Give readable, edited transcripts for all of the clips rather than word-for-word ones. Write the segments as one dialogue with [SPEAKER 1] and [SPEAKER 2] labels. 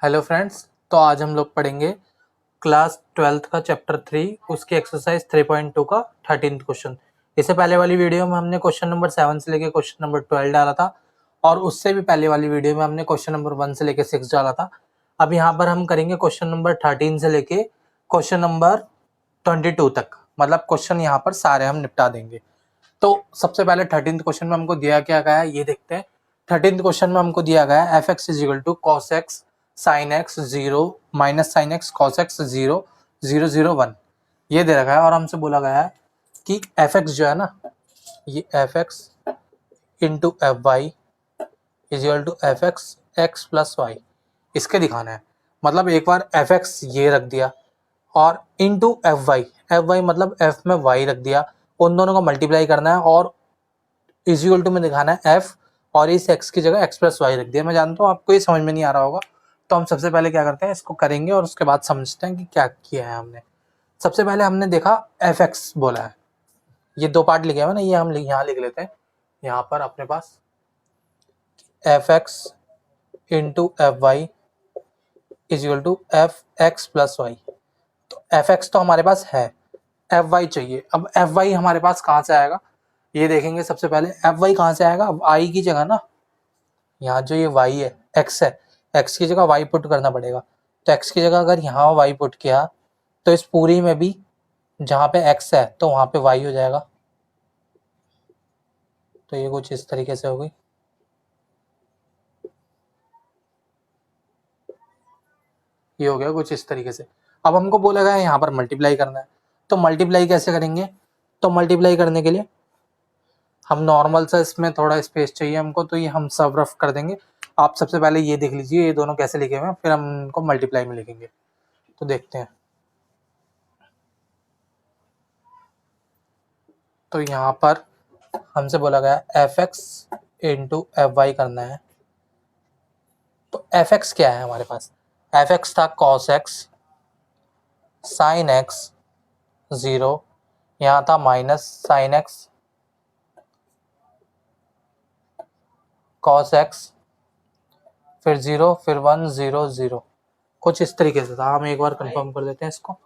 [SPEAKER 1] Hello friends, तो आज हम लोग पढ़ेंगे क्लास 12th का चैप्टर 3 उसकी एक्सरसाइज 3.2 का 13th क्वेश्चन। इससे पहले वाली वीडियो में हमने क्वेश्चन नंबर 7 से लेके क्वेश्चन नंबर 12 डाला था और उससे भी पहले वाली वीडियो में हमने क्वेश्चन नंबर 1 से लेके 6 डाला था। अब यहाँ पर हम करेंगे क्वेश्चन नंबर 13 से लेके क्वेश्चन नंबर 22 तक, मतलब क्वेश्चन यहाँ पर सारे हम निपटा देंगे। तो सबसे पहले 13th क्वेश्चन में हमको दिया क्या गया है ये देखते हैं। 13th क्वेश्चन में हमको दिया गया है f(x) = cos x sin x 0 minus sin x cos x 0 0 0 1 ये दे रखा है और हमसे बोला गया है कि f(x) जो है ना, ये f(x) into F Y is equal to F X X plus Y इसके दिखाना है। मतलब एक बार f(x) ये रख दिया और इंटू एफ वाई मतलब f में y रख दिया, उन दोनों को मल्टीप्लाई करना है और इजिकल टू में दिखाना है f और इस x की जगह x प्लस वाई रख दिया। मैं जानता हूँ आपको ये समझ में नहीं आ रहा होगा, तो हम सबसे पहले क्या करते हैं, इसको करेंगे और उसके बाद समझते हैं कि क्या किया है हमने। सबसे पहले हमने देखा f(x) बोला है, ये दो पार्ट लिखे हुए ना, ये हम यहाँ लिख लेते हैं। यहाँ पर अपने पास f(x) into F Y is equal to F X plus Y. तो f(x) तो हमारे पास है, fy चाहिए। अब fy हमारे पास कहाँ से आएगा ये देखेंगे। सबसे पहले fy कहाँ से आएगा, अब i की जगह ना, यहाँ जो ये y है x है, x की जगह y पुट करना पड़ेगा। तो x की जगह अगर यहाँ y पुट किया तो इस पूरी में भी जहाँ पे x है तो वहाँ पे y हो जाएगा। तो ये कुछ इस तरीके से हो गई। ये हो गया कुछ इस तरीके से। अब हमको बोला गया है यहाँ पर मल्टीप्लाई करना है, तो मल्टीप्लाई कैसे करेंगे। तो मल्टीप्लाई करने के लिए हम नॉर्मल सा, इसमें थोड़ा स्पेस चाहिए हमको, तो ये हम सब रफ कर देंगे। आप सबसे पहले ये देख लीजिए ये दोनों कैसे लिखे हुए हैं, फिर हम इनको मल्टीप्लाई में लिखेंगे। तो देखते हैं। तो यहाँ पर हमसे बोला गया f(x) इंटू एफ वाई करना है। तो f(x) क्या है हमारे पास, f(x) था cos x sin x 0, यहाँ था minus sin x cos x, फिर 0 फिर 1 0 0, कुछ इस तरीके से था। हम एक बार कंफर्म कर देते हैं इसको।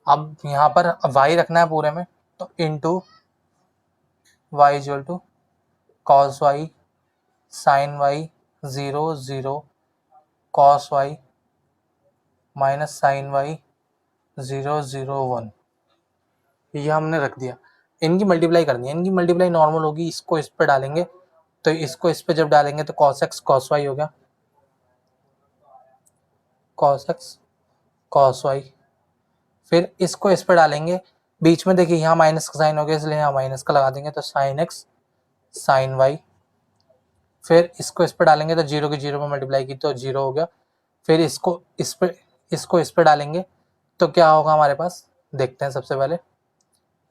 [SPEAKER 1] अब यहाँ पर y रखना है पूरे में, तो into Y equal to cos Y sine Y 0 0 cos Y minus sine Y 0 0 1, ये हमने रख दिया। इनकी मल्टीप्लाई करनी है, इनकी मल्टीप्लाई नॉर्मल होगी, इसको इस पे डालेंगे तो इसको इस पे जब डालेंगे तो cos x cos y हो गया, cos x cos y। फिर इसको इस पे डालेंगे, बीच में देखिए यहाँ माइनस का साइन हो गया इसलिए यहाँ माइनस का लगा देंगे, तो साइन x साइन वाई। फिर इसको इस पे डालेंगे तो जीरो की जीरो में मल्टीप्लाई की तो जीरो हो गया। फिर इसको इस पे डालेंगे तो क्या होगा हमारे पास, देखते हैं। सबसे पहले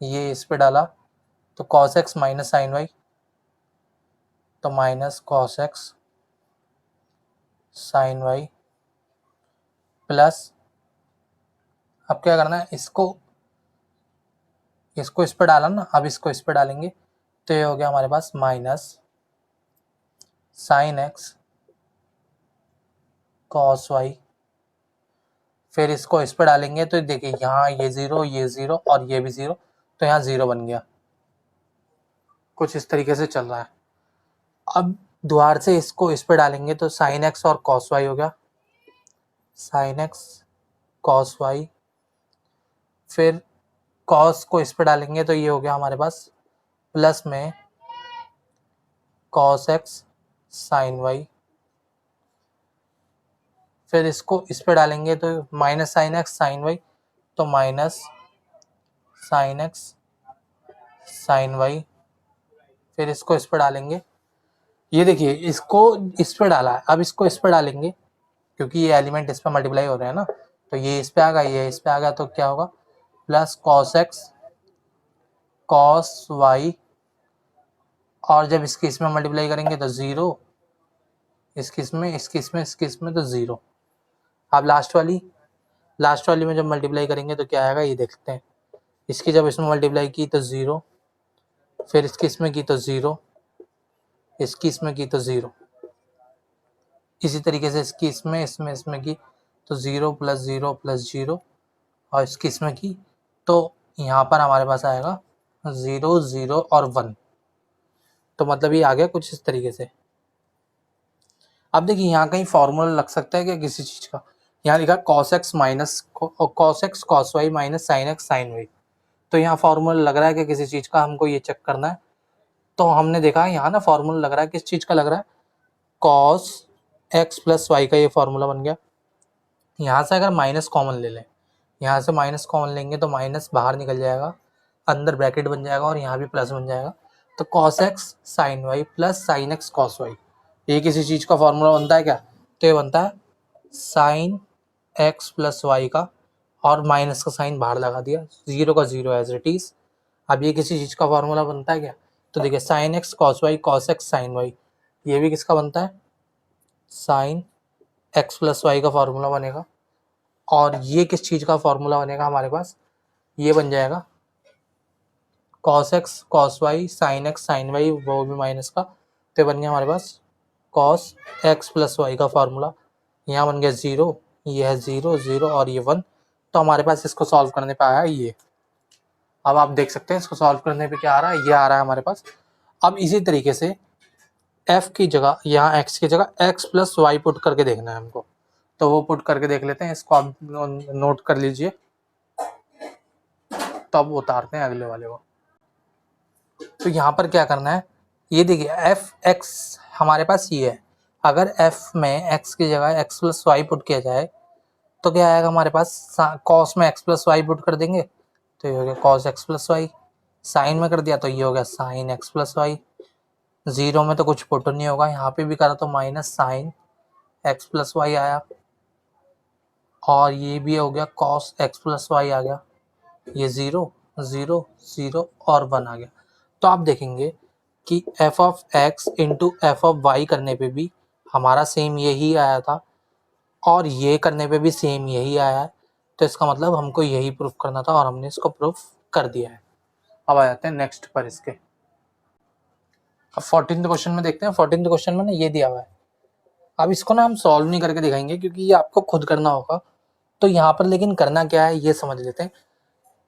[SPEAKER 1] ये इस पे डाला तो cos x minus sine y, तो minus cos x sine y plus, अब क्या करना है, इसको इस पे डाला ना, अब इसको इस पे डालेंगे तो ये हो गया हमारे पास minus sine x cos y. फिर इसको इस पे डालेंगे तो देखिए यहाँ ये जीरो और ये भी जीरो, तो यहाँ जीरो बन गया। कुछ इस तरीके से चल रहा है। अब दोबारा से इसको इस पे डालेंगे तो साइन एक्स और कॉस वाई हो गया, साइन एक्स कॉस वाई। फिर कॉस को इस पे डालेंगे तो ये हो गया हमारे पास प्लस में कॉस एक्स साइन वाई। फिर इसको इस पे डालेंगे तो minus sine x sine y, तो minus sine x sine y. फिर इसको इस पे डालेंगे, ये देखिए इसको इस पे डाला है, अब इसको इस पे डालेंगे क्योंकि ये एलिमेंट इस पे मल्टीप्लाई हो रहे हैं ना, तो ये इस पे आ गया, ये इस पे आ गया, तो क्या होगा plus cos X cos Y, और जब इसकी इसमें मल्टीप्लाई करेंगे तो जीरो, इसकी इसमें तो जीरो। अब लास्ट वाली में जब मल्टीप्लाई करेंगे तो क्या आएगा ये देखते हैं। इसकी जब इसमें मल्टीप्लाई की तो जीरो, फिर इसकी इसमें की तो जीरो, इसकी इसमें की तो जीरो। इसी तरीके से इसकी इसमें की, तो 0 + 0 + 0, और इसकी इसमें की, तो यहाँ पर हमारे पास आएगा 0 0 और 1। तो मतलब ये आ गया कुछ इस तरीके से। अब देखिए यहाँ कहीं फॉर्मूला लग सकता है क्या किसी चीज़ का। यहाँ लिखा cos x minus cos x cos y minus sin x sin y। तो यहाँ फॉर्मूला लग रहा है कि किसी चीज़ का, हमको ये चेक करना है। तो हमने देखा यहाँ ना फॉर्मूला लग रहा है, किस चीज़ का लग रहा है, cos x + y का ये फॉर्मूला बन गया। यहाँ से अगर माइनस कॉमन ले लें, यहाँ से माइनस कॉमन लेंगे तो माइनस बाहर निकल जाएगा, अंदर ब्रैकेट बन जाएगा और यहाँ भी प्लस बन जाएगा। तो cos x sin y + sin x cos y, ये किसी चीज़ का फॉर्मूला बनता है क्या, तो ये बनता है sin x + y का, और माइनस का साइन बाहर लगा दिया, 0 का 0 एज इट इज़। अब ये किसी चीज़ का फॉर्मूला बनता है क्या, तो देखिए sin x cos y cos x sin y, ये भी किसका बनता है, sin x + y का फॉर्मूला बनेगा। और ये किस चीज़ का फॉर्मूला बनेगा हमारे पास, ये बन जाएगा cos x cos y sin x sin y, वो भी माइनस का, तो बन गया हमारे पास cos x + y का फॉर्मूला। यहाँ बन गया 0, ये है 0 0 और ये 1। तो हमारे पास इसको सॉल्व करने पे आया ये। अब आप देख सकते हैं इसको सॉल्व करने पे क्या आ रहा है, ये आ रहा है हमारे पास। अब इसी तरीके से f की जगह, यहाँ x की जगह x + y पुट करके देखना है हमको, तो वो पुट करके देख लेते हैं। इसको आप नोट कर लीजिए, तब उतारते हैं अगले वाले को। तो यहाँ पर क्या करना है, ये देखिए एफ एक्स हमारे पास ये है। अगर f में x की जगह x + y पुट किया जाए तो क्या आएगा हमारे पास, cos में x + y पुट कर देंगे तो ये हो गया cos x + y, साइन में कर दिया तो ये हो गया sin x + y, जीरो में तो कुछ पुट नहीं होगा, यहाँ पे भी करा तो माइनस sin x + y आया, और ये भी हो गया cos x + y आ गया, ये 0 0 0 और 1 आ गया। तो आप देखेंगे कि f of x into f of y करने पे भी हमारा सेम यही आया था, और ये करने पे भी सेम यही आया है। तो इसका मतलब हमको यही प्रूफ करना था और हमने इसको प्रूफ कर दिया है। अब आ जाते हैं नेक्स्ट पर इसके। अब 14th क्वेश्चन में देखते हैं। 14th क्वेश्चन में ना ये दिया हुआ है। अब इसको ना हम सॉल्व नहीं करके दिखाएंगे क्योंकि ये आपको खुद करना होगा। तो यहाँ पर लेकिन करना क्या है ये समझ लेते हैं।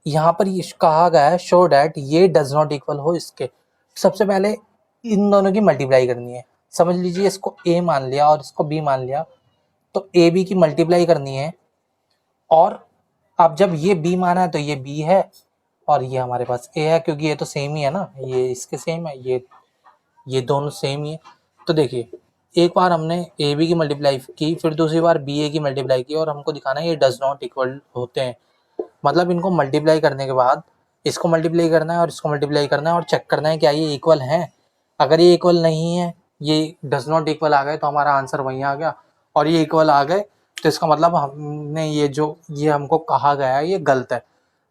[SPEAKER 1] यहाँ पर ये कहा गया है शो डैट ये डज नॉट इक्वल हो इसके। सबसे पहले इन दोनों की मल्टीप्लाई करनी है। समझ लीजिए इसको a मान लिया और इसको b मान लिया, तो a b की मल्टीप्लाई करनी है। और अब जब ये b माना है तो ये b है और ये हमारे पास a है, क्योंकि ये तो सेम ही है ना, ये इसके सेम है, ये दोनों सेम ही है। तो देखिए एक बार हमने ए बी की मल्टीप्लाई की, फिर दूसरी बार बी ए की मल्टीप्लाई की, और हमको दिखाना है ये डज नॉट इक्वल होते हैं। मतलब इनको मल्टीप्लाई करने के बाद इसको मल्टीप्लाई करना है और इसको मल्टीप्लाई करना है और चेक करना है क्या ये इक्वल हैं। अगर ये इक्वल नहीं है, ये डज नॉट इक्वल आ गए, तो हमारा आंसर वहीं आ गया। और ये इक्वल आ गए तो इसका मतलब हमने ये हमको कहा गया है ये गलत है।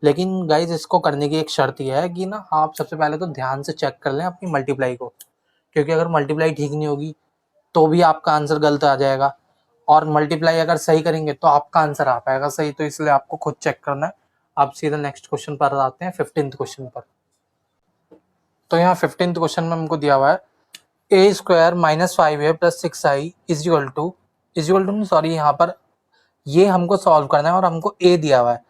[SPEAKER 1] लेकिन गाइज इसको करने की एक शर्त यह है कि ना आप सबसे पहले तो ध्यान से चेक कर लें अपनी मल्टीप्लाई को, क्योंकि अगर मल्टीप्लाई ठीक नहीं होगी तो भी आपका आंसर गलत आ जाएगा, और मल्टीप्लाई अगर सही करेंगे तो आपका आंसर आ पाएगा सही। तो इसलिए आपको खुद चेक करना है। आप सीधा नेक्स्ट क्वेश्चन पर आते हैं, 15th क्वेश्चन पर। तो यहाँ 15th क्वेश्चन में हमको दिया हुआ है a² - 5a + 6i is equal to sorry, यहाँ पर ये हमको सॉल्व करना है और हमको a दिया हुआ है।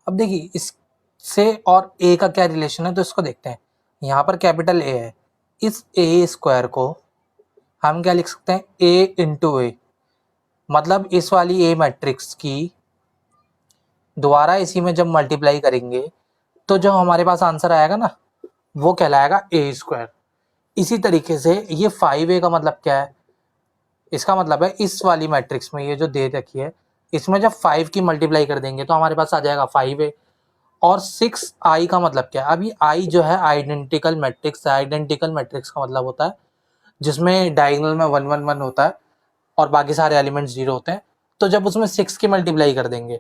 [SPEAKER 1] अब देखिए इससे और a का क्या रिलेशन है, तो इसको देखते हैं। यहाँ पर कैपिटल A है, इस a² को हम क्या लिख सकते हैं, a इंटू ए, मतलब इस वाली ए मैट्रिक्स की दोबारा इसी में जब मल्टीप्लाई करेंगे तो जो हमारे पास आंसर आएगा ना वो कहलाएगा a²। इसी तरीके से ये 5a का मतलब क्या है, इसका मतलब है इस वाली मैट्रिक्स में ये जो दे रखी है इसमें जब 5 की मल्टीप्लाई कर देंगे तो हमारे पास आ जाएगा 5a। और 6i का मतलब क्या है, अभी i जो है आइडेंटिकल मैट्रिक्स है। आइडेंटिकल मैट्रिक्स का मतलब होता है जिसमें डायगोनल में 1 1 1 होता है और बाकी सारे एलिमेंट्स 0 होते हैं। तो जब उसमें 6 की मल्टीप्लाई कर देंगे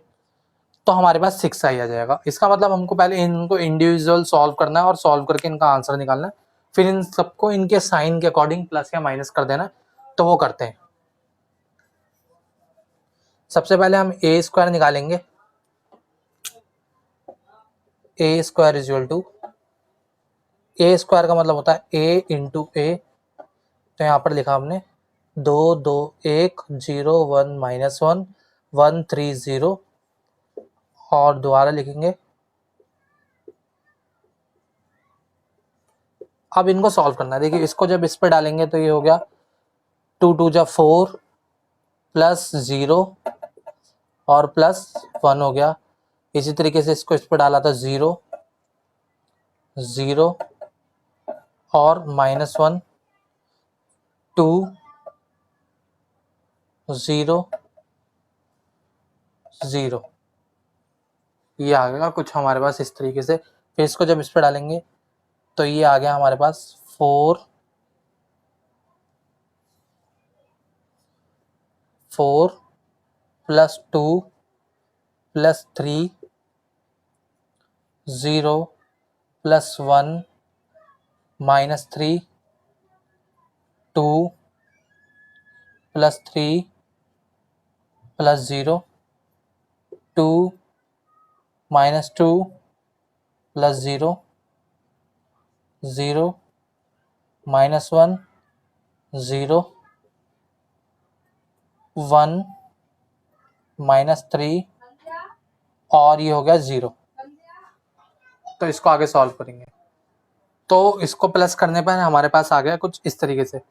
[SPEAKER 1] तो हमारे पास 6i आ जाएगा। इसका मतलब हमको पहले इनको इंडिविजुअल सॉल्व करना है और सॉल्व करके इनका आंसर निकालना है, फिर इन सबको इनके साइन के अकॉर्डिंग प्लस या माइनस कर देना। तो वो करते हैं। सबसे पहले हम a² निकालेंगे, a² is equal to, a² का मतलब होता है a इंटू ए, तो यहाँ पर लिखा हमने 2 2 1 0 1 -1 1 3 0 और दोबारा लिखेंगे। अब इनको सॉल्व करना है। देखिए इसको जब इस पे डालेंगे तो ये हो गया 2 2 जा 4 प्लस 0 और प्लस 1 हो गया। इसी तरीके से इसको इस पे डाला था 0 0 और -1 2 0 0, ये आ गया कुछ हमारे पास इस तरीके से। फिर इसको जब इस पे डालेंगे तो ये आ गया हमारे पास 4 plus 2 plus 3 0 plus 1 -3 2 plus 3 plus 0 2 -2 plus 0 0 -1 0 1 -3 और ये हो गया 0। तो इसको आगे सॉल्व करेंगे तो इसको प्लस करने पर हमारे पास आ गया कुछ इस तरीके से।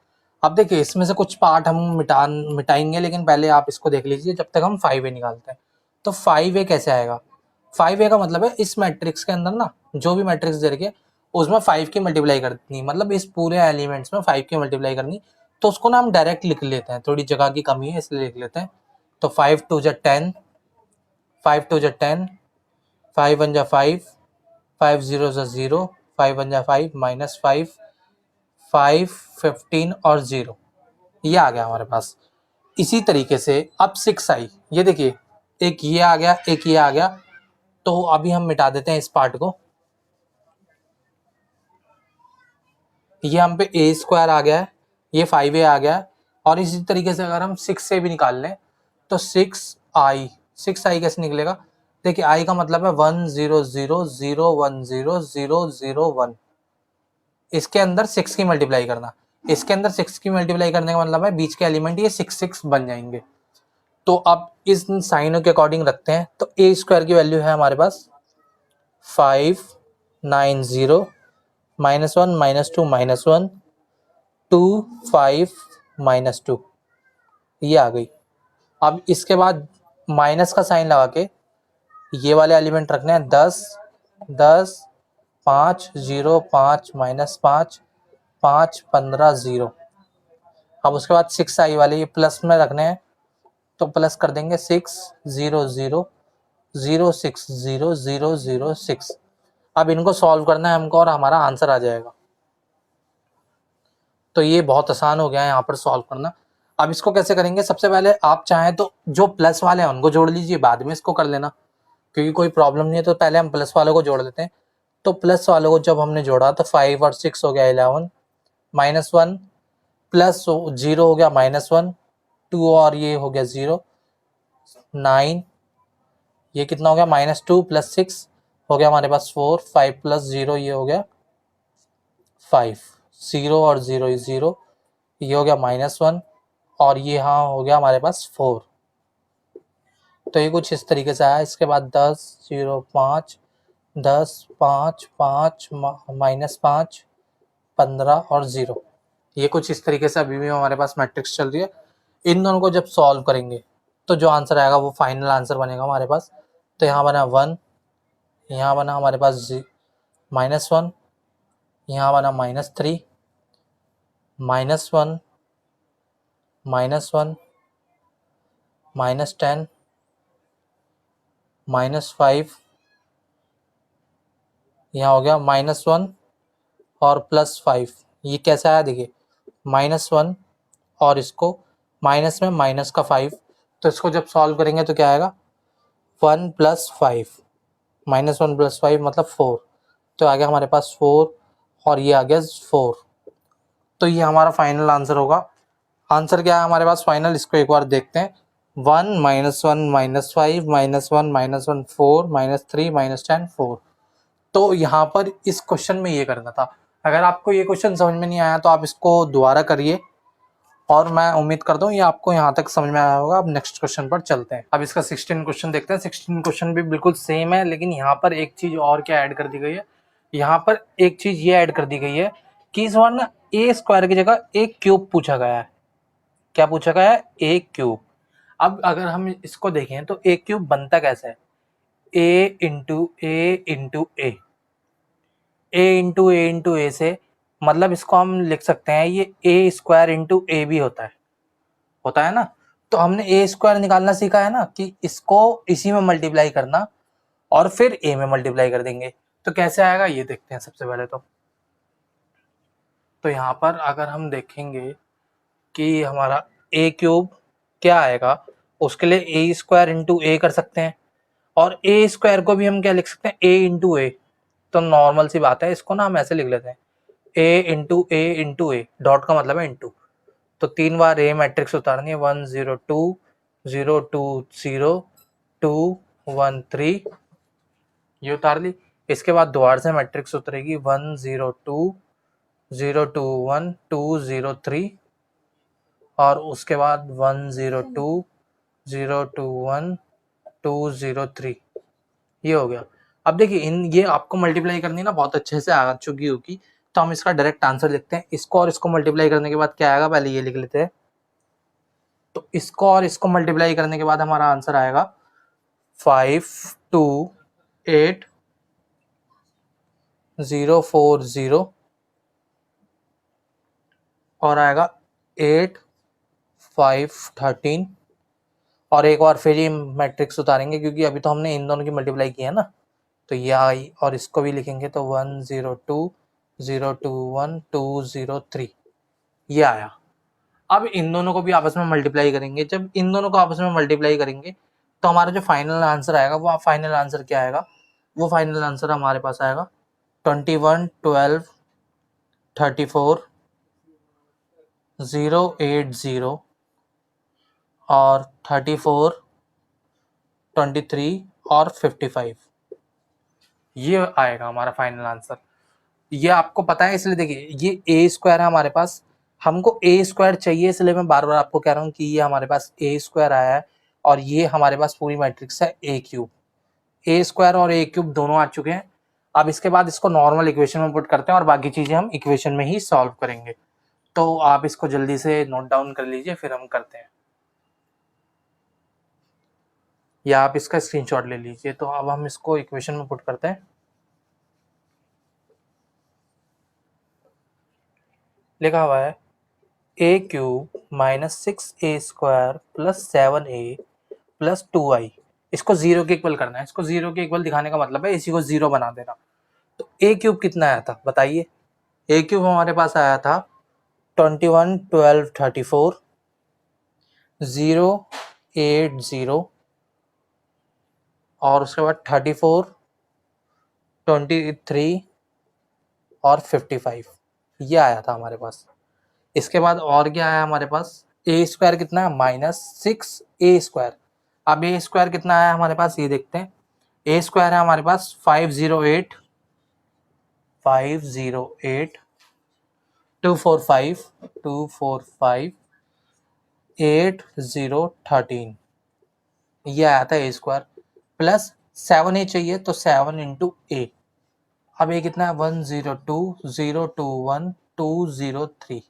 [SPEAKER 1] अब देखिए इसमें से कुछ पार्ट हम मिटाएंगे, लेकिन पहले आप इसको देख लीजिए जब तक हम 5a निकालते हैं। तो 5a कैसे आएगा? 5a का मतलब है इस मैट्रिक्स के अंदर ना जो भी मैट्रिक्स दे रखी है उसमें 5 की मल्टीप्लाई करनी, मतलब इस पूरे एलिमेंट्स में 5 की मल्टीप्लाई करनी। तो उसको ना हम डायरेक्ट लिख लेते हैं, थोड़ी जगह की कमी है इसलिए लिख लेते हैं। तो 5 2 जा 10 5 2 जा 10 5 1 जा 5 5 0 जा 0 5 1 जा 5 -5 5 15 और 0, ये आ गया हमारे पास। इसी तरीके से अब 6 आई, ये देखिए एक ये आ गया एक ये आ गया। तो अभी हम मिटा देते हैं इस पार्ट को। ये हम पे a स्क्वायर आ गया है, ये 5a आ गया है। और इसी तरीके से अगर हम 6 से भी निकाल लें तो 6i कैसे निकलेगा? देखिए i का मतलब है 1 0 0 0 1 0 0 0 1। इसके अंदर 6 की मल्टीप्लाई करना, इसके अंदर 6 की मल्टीप्लाई करने का मतलब है बीच के एलिमेंट ये 6 6 बन जाएंगे। तो अब इस साइनों के अकॉर्डिंग रखते हैं। तो a स्क्वायर की वैल्यू है हमारे पास 5 9 0 -1 -2 -1 2 5 -2, ये आ गई। अब इसके बाद माइनस का साइन लगा के ये वाले एलिमेंट रखने हैं 10 10 5 0 5 -5 5 15 0। अब उसके बाद 6i वाले ये प्लस में रखने हैं तो प्लस कर देंगे 6 0 0 0 6 0 0 0 6। अब इनको सॉल्व करना है हमको और हमारा आंसर आ जाएगा। तो ये बहुत आसान हो गया है यहाँ पर सॉल्व करना। अब इसको कैसे करेंगे? सबसे पहले आप चाहें तो जो प्लस वाले हैं उनको जोड़ लीजिए, बाद में इसको कर लेना, क्योंकि कोई प्रॉब्लम नहीं है। तो पहले हम प्लस वालों को जोड़ लेते हैं। तो प्लस वालों को जब हमने जोड़ा तो 5 और 6 हो गया 11 -1 प्लस 0 हो गया -1 2 और ये हो गया 0 9, ये कितना हो गया -2 प्लस 6 हो गया हमारे पास 4 5 प्लस 0 ये हो गया 5 0 और 0 0, ये हो गया -1 और ये यहाँ हो गया हमारे पास 4। तो ये कुछ इस तरीके से आया। इसके बाद 10 0 5 10 5 5 -5 15 और 0, ये कुछ इस तरीके से अभी भी हमारे पास मैट्रिक्स चल रही है। इन दोनों को जब सॉल्व करेंगे तो जो आंसर आएगा वो फाइनल आंसर बनेगा हमारे पास। तो यहाँ बना 1, यहाँ बना हमारे पास -1, यहाँ बना -3 -1 -1 -10 -5, यहाँ हो गया -1 और +5। ये कैसे आया देखिए -1 और इसको माइनस में माइनस का 5। तो इसको जब सॉल्व करेंगे तो क्या आएगा 1 + 5 -1 + 5 मतलब 4। तो आ गया हमारे पास 4 और ये आ गया 4। तो ये हमारा फाइनल आंसर होगा। आंसर क्या है हमारे पास फाइनल, इसको एक बार देखते हैं। 1 -1 -5 -1 -1 4 -3 -10 4। तो यहाँ पर इस क्वेश्चन में ये करना था। अगर आपको ये क्वेश्चन समझ में नहीं आया तो आप इसको दोबारा करिए और मैं उम्मीद करता हूँ ये आपको यहाँ तक समझ में आया होगा। अब नेक्स्ट क्वेश्चन पर चलते हैं। अब इसका 16 क्वेश्चन देखते हैं। 16 क्वेश्चन भी बिल्कुल सेम है, लेकिन यहाँ पर एक चीज और क्या ऐड कर दी गई है, यहाँ पर एक चीज ये ऐड कर दी गई है कि इस बार ना ए स्क्वायर की जगह ए क्यूब पूछा गया है। क्या पूछा गया है? A cube. अब अगर हम इसको देखें तो ए क्यूब बनता कैसे है? ए इंटू ए से मतलब इसको हम लिख सकते हैं ये ए स्क्वायर इंटू ए भी होता है ना। तो हमने ए स्क्वायर निकालना सीखा है ना कि इसको इसी में मल्टीप्लाई करना और फिर ए में मल्टीप्लाई कर देंगे। तो कैसे आएगा ये देखते हैं सबसे पहले। तो यहाँ पर अगर हम देखेंगे कि हमारा ए क्यूब क्या आएगा, उसके लिए ए स्क्वायर इंटू ए कर सकते हैं और ए स्क्वायर को भी हम क्या लिख सकते हैं? ए इंटू ए। तो नॉर्मल सी बात है, इसको ना हम ऐसे लिख लेते हैं ए इंटू ए, डॉट का मतलब है इंटू। तो 3 बार ए मैट्रिक्स उतारनी है, 1 0 2 0 2 0 2 1 3, ये उतार ली। इसके बाद दोबारा से मैट्रिक्स उतरेगी 1 0 2 0 2 1 2 0 3 और उसके बाद 1 0 2 0 2 1 2 0 3, ये हो गया। अब देखिए ये आपको मल्टीप्लाई करनी ना बहुत अच्छे से आ चुकी होगी, तो हम इसका डायरेक्ट आंसर लिखते हैं। इसको और इसको मल्टीप्लाई करने के बाद क्या आएगा, पहले ये लिख लेते हैं। तो इसको और इसको मल्टीप्लाई करने के बाद हमारा आंसर आएगा 5 2 8 0 4 0 और आएगा 8 5 13 और एक बार फिर ये मैट्रिक्स उतारेंगे क्योंकि अभी तो हमने इन दोनों की मल्टीप्लाई की है ना। तो ये आई और इसको भी लिखेंगे तो 1 0 2 0 2 1 2 0 3, ये आया। अब इन दोनों को भी आपस में मल्टीप्लाई करेंगे। जब इन दोनों को आपस में मल्टीप्लाई करेंगे तो हमारा जो फाइनल आंसर आएगा, वो फाइनल आंसर क्या आएगा? वो फाइनल आंसर हमारे पास आएगा 21 12 34 080 और 34 23 और 55, ये आएगा हमारा फाइनल आंसर। ये आपको पता है, इसलिए देखिए ये ए स्क्वायर है हमारे पास, हमको ए स्क्वायर चाहिए, इसलिए मैं बार बार आपको कह रहा हूँ कि ये हमारे पास ए स्क्वायर आया है और ये हमारे पास पूरी मैट्रिक्स है ए क्यूब। ए स्क्वायर और ए क्यूब दोनों आ चुके हैं। अब इसके बाद इसको नॉर्मल इक्वेशन में पुट करते हैं और बाकी चीजें हम इक्वेशन में ही सॉल्व करेंगे। तो आप इसको जल्दी से नोट डाउन कर लीजिए, फिर हम करते हैं, या आप इसका स्क्रीनशॉट ले लीजिए। तो अब हम इसको इक्वेशन में पुट करते हैं। लिखा हुआ है a cube minus 6a square plus 7a plus 2i। इसको जीरो के इक्वल करना है। इसको जीरो के इक्वल दिखाने का मतलब है इसी को जीरो बना देना। तो ए क्यूब कितना आया था बताइए? ए क्यूब हमारे पास आया था 21 12 34 080 और उसके बाद 34 23 और 55, ये आया था हमारे पास। इसके बाद और क्या आया हमारे पास? ए स्क्वायर कितना है? -6a square. अब ए स्क्वायर कितना आया हमारे पास ये देखते हैं। ए स्क्वायर है हमारे पास 508 245 8013, ये आया था ए स्क्वायर। प्लस 7a चाहिए तो 7 इंटू ए। अब ये कितना है? 102 021 203,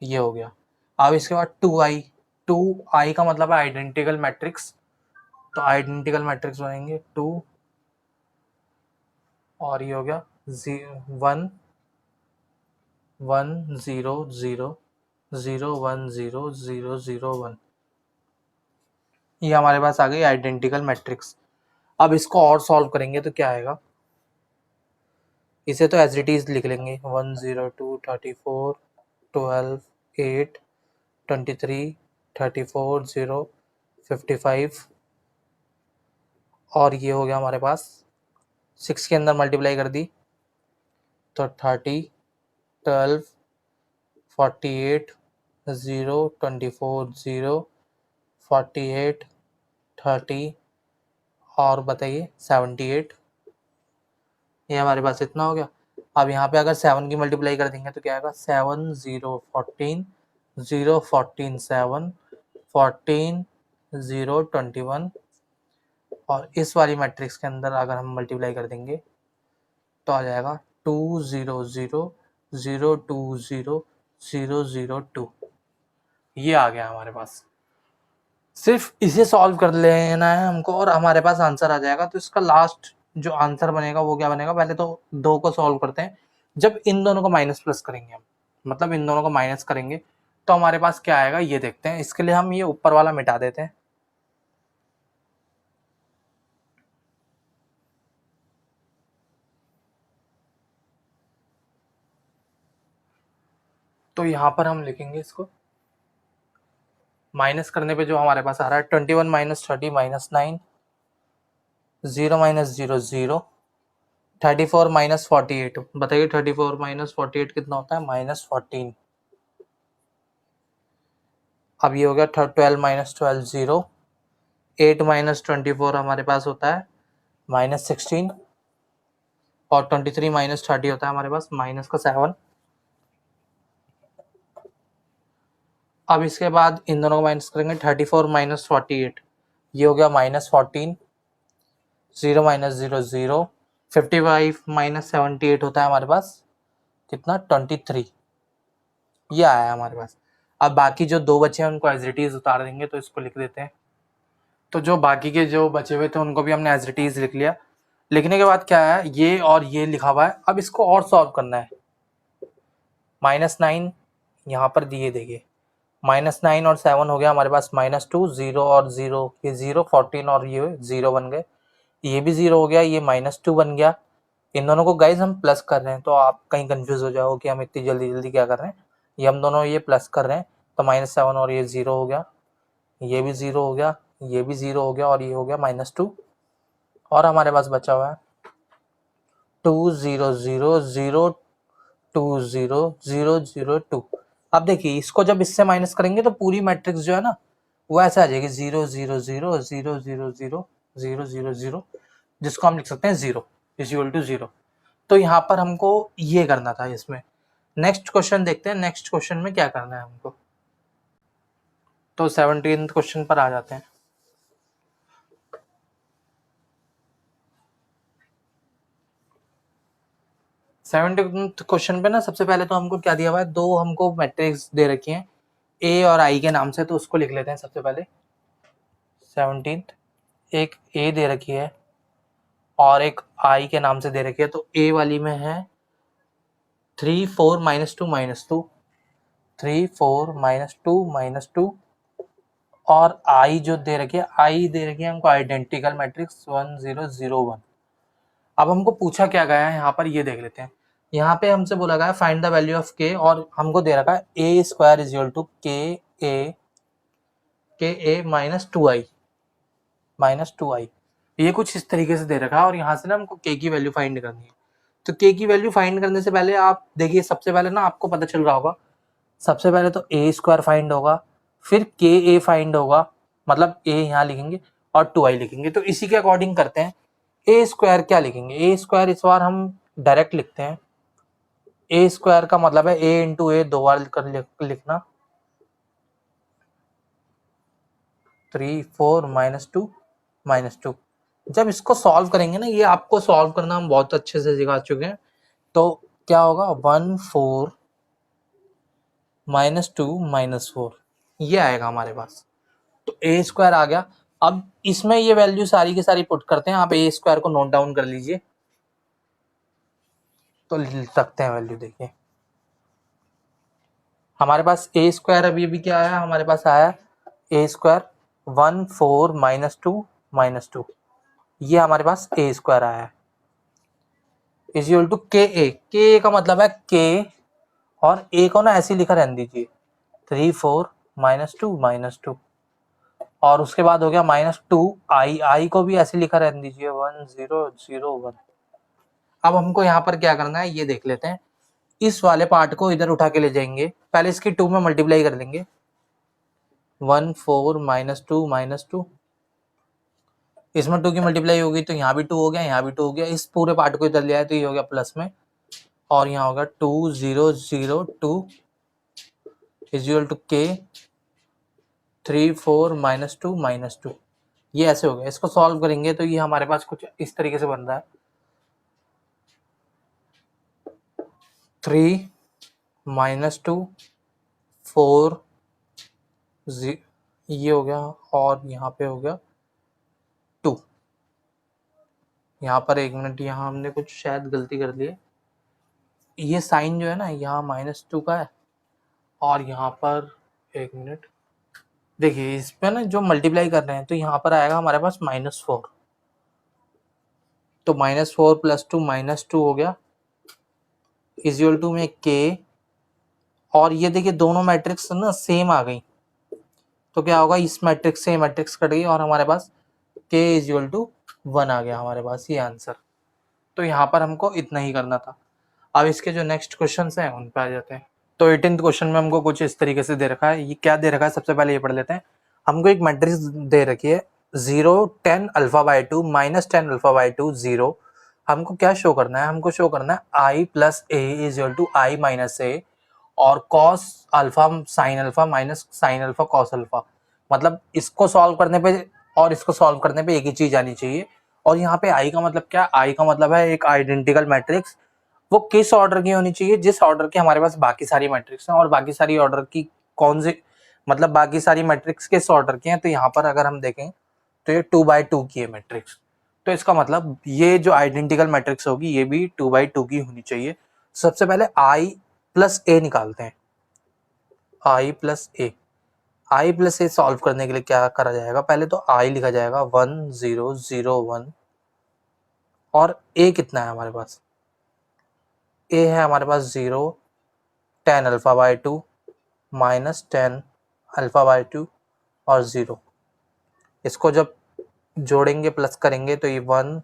[SPEAKER 1] ये हो गया। अब इसके बाद 2i का मतलब है आइडेंटिकल मैट्रिक्स। तो आइडेंटिकल मैट्रिक्स बनेंगे 2 और ये हो गया 1 1 0 0 0 1 0 0 0 1, ये हमारे पास आ गई आइडेंटिकल मैट्रिक्स। अब इसको और सॉल्व करेंगे तो क्या आएगा? इसे तो एज इट इज लिख लेंगे 102 34 12 8 23 34 0 55 और ये हो गया हमारे पास 6 के अंदर मल्टीप्लाई कर दी तो 30 12 48 0 24 0 48 30 और बताइए 78, ये हमारे पास इतना हो गया। अब यहाँ पे अगर 7 की मल्टीप्लाई कर देंगे तो क्या आएगा? 7 0 14 0 14 7 14 0 21 और इस वाली मैट्रिक्स के अंदर अगर हम मल्टीप्लाई कर देंगे तो आ जाएगा 2 0 0 0 2 0 0 0 2। ये आ गया हमारे पास। सिर्फ इसे सॉल्व कर लेना है हमको और हमारे पास आंसर आ जाएगा। तो इसका लास्ट जो आंसर बनेगा वो क्या बनेगा, पहले तो 2 को सॉल्व करते हैं। जब इन दोनों को माइनस प्लस करेंगे हम, मतलब इन दोनों को माइनस करेंगे तो हमारे पास क्या आएगा ये देखते हैं। इसके लिए हम ये ऊपर वाला मिटा देते हैं। तो यहाँ पर हम लिखेंगे इसको, माइनस करने पे जो हमारे पास आ रहा है 21 माइनस 30 माइनस 9, 0 माइनस 0 0, 34 माइनस 48। बताइए 34 माइनस 48 कितना होता है, माइनस 14। अब ये हो गया 12 माइनस 12 0, 8 माइनस 24 हमारे पास होता है माइनस 16 और 23 माइनस 30 होता है हमारे पास माइनस का 7। अब इसके बाद इन दोनों को माइनस करेंगे 34 माइनस 48, ये हो गया माइनस 14, 0 माइनस 0 0, 55 माइनस 78 होता है हमारे पास कितना 23। ये आया हमारे पास। अब बाकी जो दो बचे हैं उनको एज इट इज उतार देंगे, तो इसको लिख देते हैं। तो जो बाकी के जो बचे हुए थे उनको भी हमने एज इट इज लिख लिया। लिखने के बाद क्या है, ये और ये लिखा हुआ है। अब इसको और सॉल्व करना है। -9 यहाँ पर दिए, देखिए -9 और 7 हो गया हमारे पास -2, 0 और 0 ये 0, 14 और ये 0 बन गए, ये भी 0 हो गया, ये -2 बन गया। इन दोनों को गाइज हम प्लस कर रहे हैं, तो आप कहीं कंफ्यूज हो जाओ कि हम इतनी जल्दी जल्दी क्या कर रहे हैं। ये हम दोनों ये प्लस कर रहे हैं, तो -7 और ये 0 हो गया, ये भी 0 हो गया, ये भी 0 हो गया और ये हो गया -2। और हमारे पास बचा हुआ है 2 0 0 0 2 0 0 0 2। अब देखिए इसको जब इससे माइनस करेंगे तो पूरी मैट्रिक्स जो है ना वो ऐसे आ जाएगी 0 0 0 0 0 0 0 0 0, जिसको हम लिख सकते हैं 0 इज इक्वल टू 0। तो यहाँ पर हमको ये करना था इसमें। नेक्स्ट क्वेश्चन देखते हैं, नेक्स्ट क्वेश्चन में क्या करना है हमको। तो 17th क्वेश्चन पर आ जाते हैं। 17th क्वेश्चन पे ना सबसे पहले तो हमको क्या दिया हुआ है, दो हमको मैट्रिक्स दे रखी हैं ए और आई के नाम से, तो उसको लिख लेते हैं सबसे पहले। 17th एक ए दे रखी है और एक आई के नाम से दे रखी है। तो ए वाली में है 3 4 -2 -2, 3 4 -2 -2 और आई जो दे रखी है, आई दे रखी है हमको आइडेंटिकल मैट्रिक्स 1 0 0 1। अब हमको पूछा क्या गया है यहाँ पर, ये देख लेते हैं। यहाँ पे हमसे बोला गया फाइंड द वैल्यू ऑफ के और हमको दे रखा है ए स्क्वायर इज इक्वल टू के ए -2i ये कुछ इस तरीके से दे रखा है। और यहाँ से ना हमको के की वैल्यू फाइंड करनी है। तो के की वैल्यू फाइंड करने से पहले आप देखिए, सबसे पहले ना आपको पता चल रहा होगा, सबसे पहले तो ए स्क्वायर फाइंड होगा, फिर के ए फाइंड होगा, मतलब ए यहाँ लिखेंगे और 2i लिखेंगे। तो इसी के अकॉर्डिंग करते हैं। ए स्क्वायर क्या लिखेंगे, ए स्क्वायर इस बार हम डायरेक्ट लिखते हैं। ए स्क्वायर का मतलब है ए इंटू ए, दो बार लिखना, 3 4 -2 जब इसको सॉल्व करेंगे ना, ये आपको सॉल्व करना हम बहुत अच्छे से सिखा चुके हैं। तो क्या होगा 1 4 -2 -4 ये आएगा हमारे पास। तो ए स्क्वायर आ गया। अब इसमें ये वैल्यू सारी की सारी पुट करते हैं। आप ए स्क्वायर को नोट डाउन कर लीजिए, तो लिख सकते हैं वैल्यू। देखिए हमारे पास ए स्क्वायर अभी क्या आया, हमारे पास आया ए स्क्वायर 1 4 -2 ये हमारे पास ए स्क्वायर आया है इज इक्वल टू के ए का मतलब है के, और ए को ना ऐसे लिखा रहने दीजिए 3 4 -2 और उसके बाद हो गया -2i, आई को भी ऐसे लिखा रहने दीजिए 1 0 0 1। अब हमको यहाँ पर क्या करना है ये देख लेते हैं। इस वाले पार्ट को इधर उठा के ले जाएंगे, पहले इसकी 2 में मल्टीप्लाई कर लेंगे, 1 4 -2 इसमें 2 की मल्टीप्लाई होगी तो यहाँ भी 2 हो गया, यहाँ भी 2 हो गया। इस पूरे पार्ट को इधर ले आए तो ये हो गया प्लस में, और यहाँ होगा 2 0 0 2 इज इक्वल टू के 3 4 -2 ये ऐसे हो गया। इसको सॉल्व करेंगे तो ये हमारे पास कुछ इस तरीके से बन रहा है 3 -2 4 ये हो गया और यहाँ पे हो गया 2। यहाँ पर 1 मिनट, यहाँ हमने कुछ शायद गलती कर दी है। ये साइन जो है ना यहाँ -2 का है और यहाँ पर 1 मिनट देखिए इस पे ना जो मल्टीप्लाई कर रहे हैं तो यहाँ पर आएगा हमारे पास -4, तो -4 + 2 -2 हो गया इज इक्वल टू में के, और ये देखिए दोनों मैट्रिक्स ना सेम आ गई तो क्या होगा, इस मैट्रिक्स से मैट्रिक्स कट गई और हमारे पास k इज इक्वल टू 1 आ गया हमारे पास ये आंसर। तो यहाँ पर हमको इतना ही करना था। अब इसके जो नेक्स्ट क्वेश्चन हैं उन पे आ जाते हैं। तो 18th क्वेश्चन में हमको कुछ इस तरीके से दे रखा है। ये क्या दे रखा है, सबसे पहले ये पढ़ लेते हैं। हमको एक मैट्रिक्स दे रखी है 0 10 α/2 -10 α/2 0। हमको क्या शो करना है, हमको शो करना है i + a is equal to i - a और cos alpha sin alpha minus sin alpha cos alpha. मतलब इसको सॉल्व करने पे और इसको सॉल्व करने पे एक ही चीज आनी चाहिए। और यहाँ पे i का मतलब क्या, i का मतलब है एक आइडेंटिकल मैट्रिक्स। वो किस ऑर्डर की होनी चाहिए, जिस ऑर्डर के हमारे पास बाकी सारी मैट्रिक्स हैं। और बाकी सारी ऑर्डर की कौन सी, मतलब बाकी सारी मैट्रिक्स किस ऑर्डर की हैं, तो यहाँ पर अगर हम देखें तो ये 2/2 की है मैट्रिक्स। तो इसका मतलब ये जो आइडेंटिकल मैट्रिक्स होगी ये भी 2/2 की होनी चाहिए। सबसे पहले i + a निकालते हैं, i + a। i + a solve करने के लिए क्या करा जाएगा, पहले तो i लिखा जाएगा 1 0 0 1 और a कितना है हमारे पास, a है हमारे पास 0 10 α/2 -10 α/2 और 0। इसको जब जोड़ेंगे प्लस करेंगे तो ये 1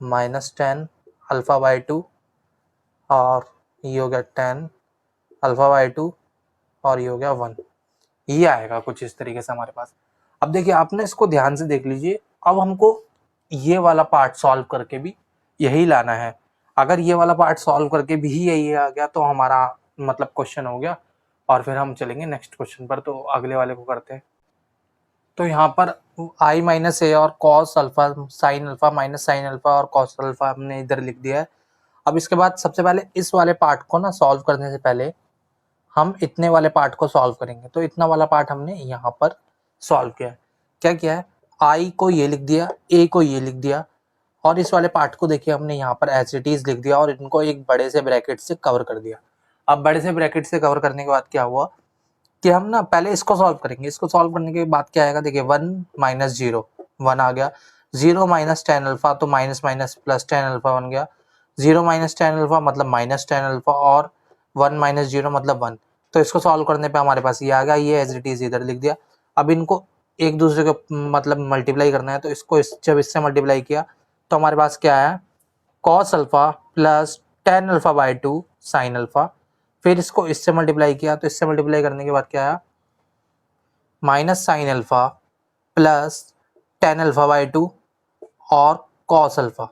[SPEAKER 1] -10 α/2 और ये हो गया 10 α/2 और ये हो गया 1। ये आएगा कुछ इस तरीके से हमारे पास। अब देखिए आपने इसको ध्यान से देख लीजिए। अब हमको ये वाला पार्ट सॉल्व करके भी यही लाना है। अगर ये वाला पार्ट सॉल्व करके भी यही आ गया तो हमारा मतलब क्वेश्चन हो गया। और फिर हम चलेंगे नेक्स्ट क्वेश्चन पर, तो अगले वाले को करते हैं। तो यहाँ पर i - a और cos alpha sin alpha minus sin alpha और cos अल्फा हमने इधर लिख दिया है। अब इसके बाद सबसे पहले इस वाले पार्ट को ना सॉल्व करने से पहले हम इतने वाले पार्ट को सॉल्व करेंगे। तो इतना वाला पार्ट हमने यहाँ पर सॉल्व किया है। क्या किया है, i को ये लिख दिया, a को ये लिख दिया और इस वाले पार्ट को देखिए हमने यहाँ पर एज इट इज लिख दिया और इनको एक बड़े से ब्रैकेट से कवर कर दिया। अब बड़े से ब्रैकेट से कवर करने के बाद क्या हुआ कि हम ना पहले इसको सॉल्व करेंगे। इसको सॉल्व करने के बाद क्या आएगा, देखिए 1 - 0 1 आ गया, 0 -10 अल्फा तो माइनस माइनस प्लस 10 अल्फा बन गया, 0 -10 अल्फा मतलब -10 अल्फा और 1 - 0 मतलब 1। तो इसको सॉल्व करने पे हमारे पास ये आ गया, ये एज इट इज इधर लिख दिया। अब इनको एक दूसरे के मतलब मल्टीप्लाई करना है, तो इसको जब इससे मल्टीप्लाई किया तो हमारे पास क्या है, cos alpha plus 10 α/2 sin alpha. फिर इसको इससे मल्टीप्लाई किया तो इससे मल्टीप्लाई करने के बाद क्या आया, माइनस साइन अल्फा प्लस 10 α/2 और cos अल्फा,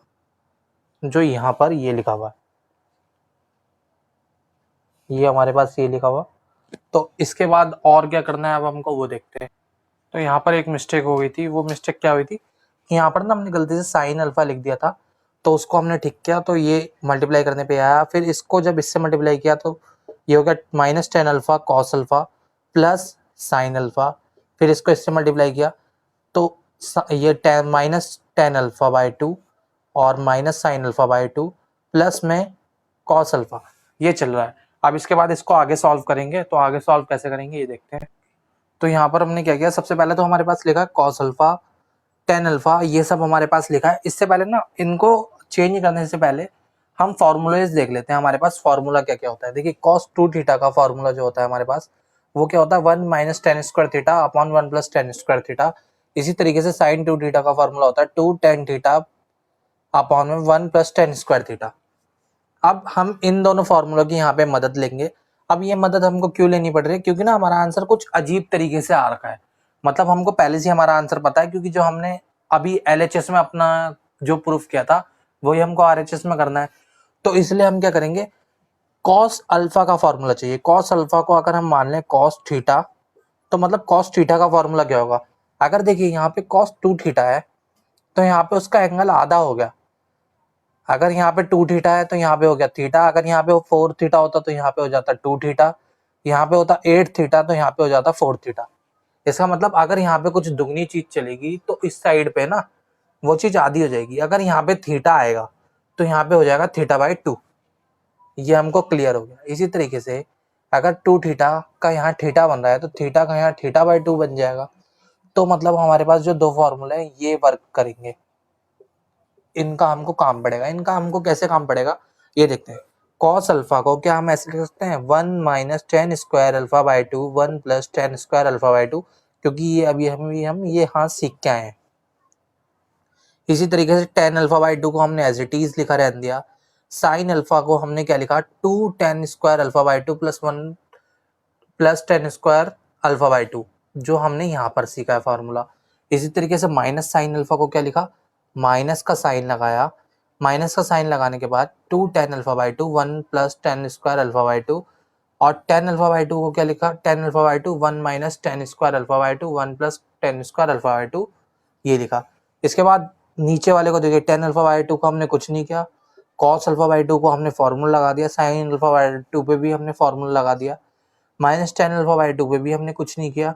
[SPEAKER 1] जो यहाँ पर ये लिखा हुआ है, ये हमारे पास ये लिखा हुआ। तो इसके बाद और क्या करना है अब हमको वो देखते हैं। तो यहाँ पर एक मिस्टेक हो गई थी। वो मिस्टेक क्या हुई थी, यहाँ पर ना हमने गलती से साइन अल्फा लिख दिया था, तो उसको हमने ठीक किया तो ये मल्टीप्लाई करने पे आया। फिर इसको जब इससे मल्टीप्लाई किया तो ये हो गया -10 alpha cos alpha plus sine alpha. फिर इसको इससे मल्टीप्लाई किया तो ये -10 α/2 और -sin अल्फा/2 प्लस में cos अल्फा, ये चल रहा है। अब इसके बाद इसको आगे सॉल्व करेंगे। तो आगे सॉल्व कैसे करेंगे ये देखते हैं। तो यहाँ पर हमने क्या किया, सबसे पहले तो हमारे पास लिखा है cos अल्फा 10 अल्फा, ये सब हमारे पास लिखा है। इससे पहले ना इनको चेंज करने से पहले हम फॉर्मूलेज देख लेते हैं हमारे पास फॉर्मूला क्या क्या होता है। देखिए cos 2 थीटा का फॉर्मूला जो होता है हमारे पास वो क्या होता है, 1 - tan² theta upon 1 + tan² theta. इसी तरीके से sin 2 थीटा का फॉर्मूला होता है 2 tan theta upon 1 + tan² theta. अब हम इन दोनों फॉर्मूलों की यहाँ पे मदद लेंगे। अब ये मदद हमको क्यों लेनी पड़ रही है, क्योंकि ना हमारा आंसर कुछ अजीब तरीके से आ रखा है। मतलब हमको पहले से हमारा आंसर पता है, क्योंकि जो हमने अभी LHS में अपना जो प्रूफ किया था वही हमको RHS में करना है। तो इसलिए हम क्या करेंगे, कॉस अल्फा का फॉर्मूला चाहिए। कॉस अल्फा को अगर हम मान लें कॉस थीटा, तो मतलब कॉस थीटा का फॉर्मूला क्या होगा? अगर देखिए यहाँ पे कॉस 2 थीटा है तो यहाँ पे उसका एंगल आधा हो गया। अगर यहाँ पे 2 थीटा है तो यहाँ पे हो गया थीटा। अगर यहाँ पे 4 थीटा होता तो यहाँ पे हो जाता 2 थीटा। यहाँ पे होता 8 थीटा तो यहाँ पे हो जाता 4 थीटा। इसका मतलब अगर यहाँ पे कुछ दुगनी चीज चलेगी तो इस साइड पे ना वो चीज आधी हो जाएगी। अगर यहाँ पे थीटा आएगा तो यहाँ पे हो जाएगा थीटा बाई 2। ये हमको क्लियर हो गया। इसी तरीके से अगर 2 थीटा का यहाँ थीटा बन रहा है तो थीटा का यहाँ थीटा बाई 2 बन जाएगा। तो मतलब हमारे पास जो दो फॉर्मूले हैं ये वर्क करेंगे, इनका हमको काम पड़ेगा। इनका हमको कैसे काम पड़ेगा ये देखते हैं। कॉस अल्फा को क्या हम ऐसे लिख सकते हैं 1 minus tan square alpha by 2 1 plus ten square alpha by 2, क्योंकि ये अभी हम ये हाँ सीख के आए हैं। इसी तरीके से टेन अल्फा बाई 2 को हमने एज इट इज लिखा रहने दिया। साइन अल्फा को हमने क्या लिखा 2 ten square alpha by 2 plus 1 plus ten square alpha by 2, जो हमने यहाँ पर सीखा है फॉर्मूला। इसी तरीके से माइनस साइन अल्फा को क्या लिखा, माइनस का साइन लगाया। माइनस का साइन लगाने के बाद 2 ten alpha by 2 1 plus ten square alpha by 2, और टेन अल्फा बाई 2 को क्या लिखा ten alpha by 2 1 minus tan square alpha by 2 1 plus ten square alpha by 2, ये लिखा। इसके बाद नीचे वाले को देखिए टेन अल्फा बाई 2 को हमने कुछ नहीं किया, कॉस अल्फा बाई 2 को हमने फॉर्मूला लगा दिया, साइन अल्फा बाई 2 पे भी हमने फॉर्मूला लगा दिया, माइनस टेन अल्फा बाई 2 पे भी हमने कुछ नहीं किया,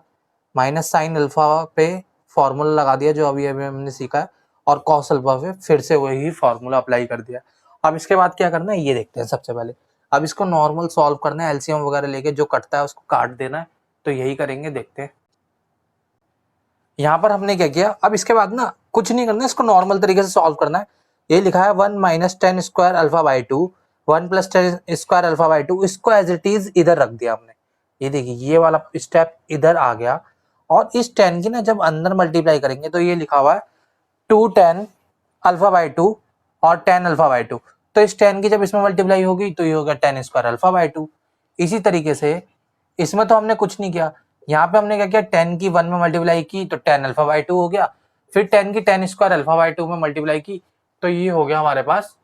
[SPEAKER 1] माइनस साइन अल्फा पे फॉर्मूला लगा दिया जो अभी अभी हमने सीखा है, और कॉस अल्फा पे फिर से वही फॉर्मूला अप्लाई कर दिया। अब इसके बाद क्या करना है ये देखते हैं। सबसे पहले अब इसको नॉर्मल सॉल्व करना है, एलसीएम वगैरह लेके जो कटता है उसको काट देना है, तो यही करेंगे, देखते हैं। यहाँ पर हमने क्या किया, अब इसके बाद ना कुछ नहीं करना है, इसको नॉर्मल तरीके से सॉल्व करना है। ये लिखा है 1 minus tan square alpha by 2 1 plus ten square alpha by 2, इसको एज इट इज इधर रख दिया हमने। ये देखिए ये वाला स्टेप इधर आ गया, और इस 10 की ना जब अंदर मल्टीप्लाई करेंगे तो ये लिखा हुआ है 2 टेन अल्फा बाई 2 और टेन अल्फा बाई 2, तो इस 10 की जब इसमें मल्टीप्लाई होगी तो ये होगा टेन स्क्वायर अल्फा बाई 2। इसी तरीके से इसमें तो हमने कुछ नहीं किया, यहाँ पे हमने क्या किया 10 की 1 में मल्टीप्लाई की तो टेन अल्फा बाई 2 हो गया, फिर 10 की टेन स्क्वायर अल्फा बाई 2 में मल्टीप्लाई की तो ये हो गया हमारे पास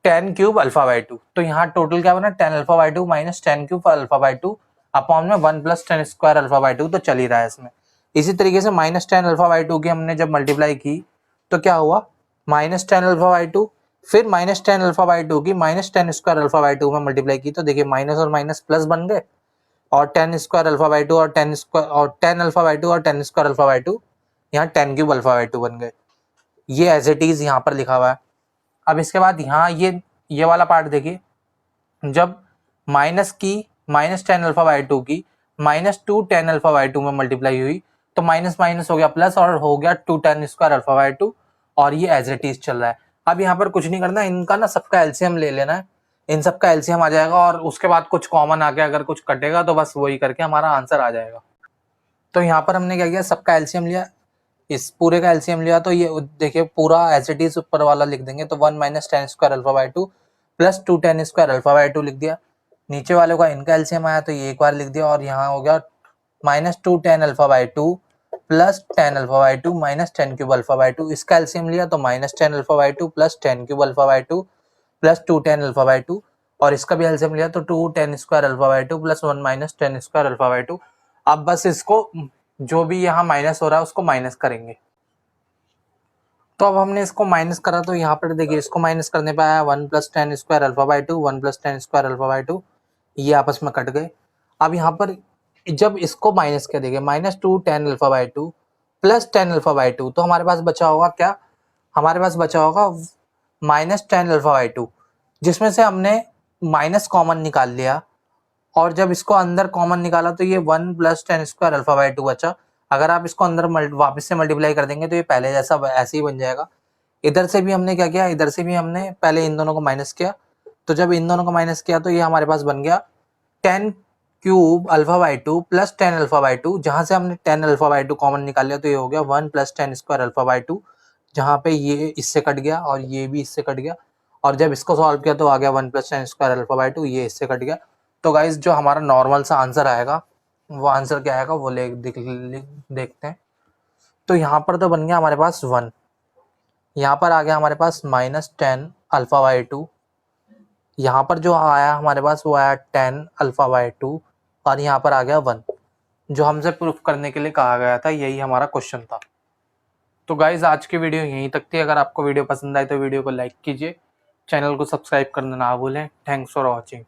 [SPEAKER 1] टेन क्यूब अल्फा बाई 2। तो यहाँ टोटल क्या बना ten alpha by 2 minus tan cube alpha by 2 upon में 1 plus ten square alpha by 2, तो चल ही रहा है इसमें। इसी तरीके से माइनस टेन अल्फा बाई 2 की हमने जब मल्टीप्लाई की तो क्या हुआ माइनस टेन अल्फा बाई 2, फिर माइनस टेन अल्फा बाई 2 की minus tan square alpha by 2 में मल्टीप्लाई की तो देखिए माइनस और माइनस प्लस बन गए, और टेन स्क्वायर अल्फा बाई 2 और टेन स्क्वायर और टेन अल्फा बाई 2 और टेन स्क्वायर अल्फा बाई 2 यहाँ टेन क्यूब अल्फा बाई 2 बन गए। ये एज इट इज यहाँ पर लिखा हुआ है। अब इसके बाद यहाँ ये वाला पार्ट देखिए, जब माइनस की माइनस टेन अल्फा बाई 2 की minus two tan alpha by 2 में मल्टीप्लाई हुई तो माइनस माइनस हो गया प्लस और हो गया two tan square alpha by 2, और ये एज इट इज चल रहा है। अब यहाँ पर कुछ नहीं करना, इनका ना सबका एलसीएम ले लेना है, इन सबका एलसीएम आ जाएगा, और उसके बाद कुछ कॉमन आ गया अगर कुछ कटेगा तो बस वही करके हमारा आंसर आ जाएगा। तो यहाँ पर हमने क्या किया सबका एलसीएम लिया, इस पूरे का एलसीएम लिया, तो ये देखिए पूरा एज इट इज ऊपर वाला लिख देंगे, तो 1 minus tan square alpha by 2 plus two tan square alpha by 2 लिख दिया। नीचे वाले का इनका एलसीएम आया तो ये एक बार लिख दिया, और यहाँ हो गया minus two tan alpha by 2 plus tan alpha by 2 minus tan cube alpha by 2, इसका एलसीएम लिया तो minus tan alpha by 2 plus tan cube alpha by 2 plus two tan alpha by 2, और इसका भी एलसीएम लिया तो two tan square alpha by 2 plus one minus tan square alpha by 2। अब बस इसको जो भी यहाँ माइनस हो रहा है उसको माइनस करेंगे। तो अब हमने इसको माइनस करा तो यहाँ पर देखिए इसको माइनस करने पे आया one plus ten square alpha by 2 1 plus ten square alpha by 2, ये आपस में कट गए। अब यहाँ पर जब इसको माइनस कर देंगे minus two tan alpha by 2 plus tan alpha by 2, तो हमारे पास बचा होगा क्या, हमारे पास बचा होगा माइनस टेन अल्फा बाई 2, जिसमें से हमने माइनस कॉमन निकाल लिया, और जब इसको अंदर कॉमन निकाला तो ये one plus ten square alpha by 2 बचा। अगर आप इसको अंदर वापस से मल्टीप्लाई कर देंगे तो ये पहले जैसा ऐसे ही बन जाएगा। इधर से भी हमने क्या किया, इधर से भी हमने पहले इन दोनों को माइनस किया, तो जब इन दोनों को माइनस किया तो ये हमारे पास बन गया ten cube alpha by 2 plus tan alpha by 2, जहाँ से हमने टेन अल्फा बाई 2 कॉमन निकाल लिया तो ये हो गया one plus ten square alpha by 2, जहाँ पे ये इससे कट गया और ये भी इससे कट गया, और जब इसको सॉल्व किया तो आ गया one plus ten square alpha by 2, ये इससे कट गया। तो गाइज जो हमारा नॉर्मल सा आंसर आएगा वो आंसर क्या आएगा वो देखते हैं। तो यहाँ पर तो बन गया हमारे पास वन, यहाँ पर आ गया हमारे पास माइनस टेन अल्फा बाई 2, यहाँ पर जो आया हमारे पास वो आया 10 अल्फा बाय 2 और यहाँ पर आ गया 1, जो हमसे प्रूफ करने के लिए कहा गया था, यही हमारा क्वेश्चन था। तो गाइज आज की वीडियो यहीं तक थी। अगर आपको वीडियो पसंद आए तो वीडियो को लाइक कीजिए, चैनल को सब्सक्राइब करना ना भूलें। Thanks for watching.